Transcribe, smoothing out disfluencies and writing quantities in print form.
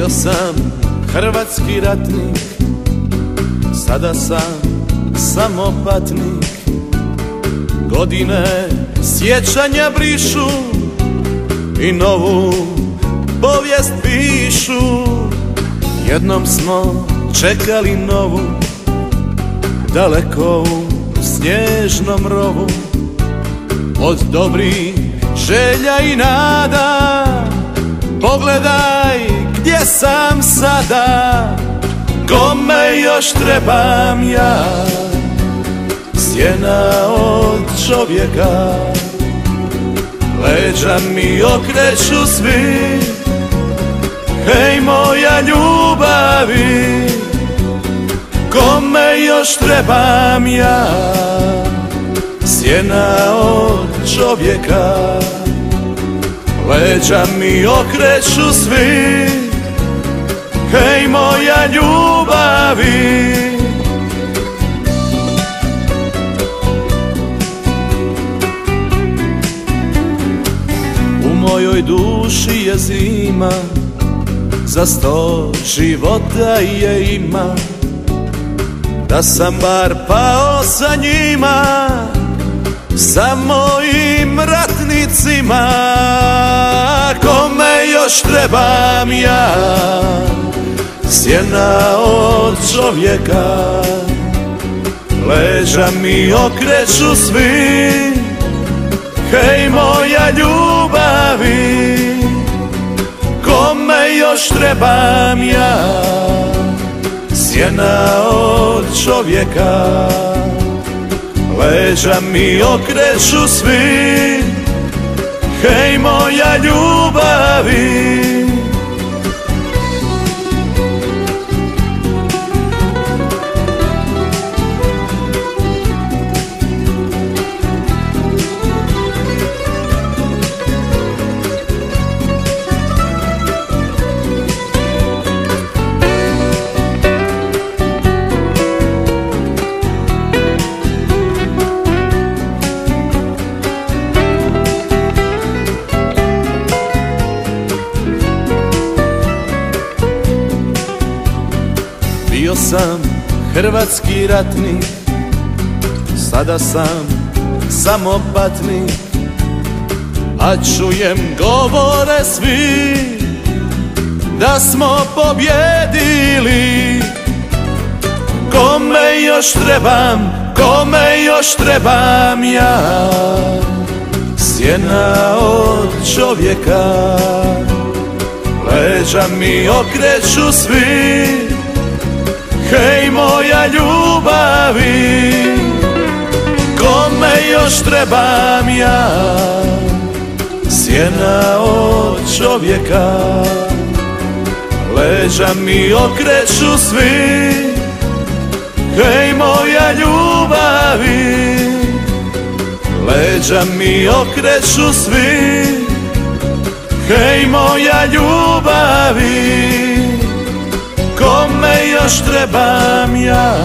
Bio sam hrvatski ratnik, sada sam samo patnik. Godine sjećanja brišu i novu povijest pišu. Jednom smo čekali novu, daleko u snježnom rovu. Od dobrih želja i nada, pogledaj gdje sam sada. Kome još trebam ja, sjena od čovjeka. Leđa mi okreću svi, hej moja ljubavi. Kome još trebam ja, sjena od čovjeka. Leđa mi okreću svi, hej moja ljubavi. U mojoj duši je zima, za 100 života je ima. Da sam bar pao sa njima, sa mojim ratnicima. Kome još trebam ja, sjena od čovjeka. Leđa mi okreću svi, hej moja ljubavi. Kome još trebam ja, sjena od čovjeka. Leđa mi okreću svi, hej moja ljubavi. Bio sam hrvatski ratnik, sada sam samo patnik. A čujem govore svi da smo pobjedili. Kome još trebam ja, sjena od čovjeka. Leđa mi okreću svi, hej moja ljubavi. Kome još trebam ja, sjena od čovjeka. Leđa mi okreću svi, hej moja ljubavi. Leđa mi okreću svi, hej moja ljubavi. Kome još trebam ja,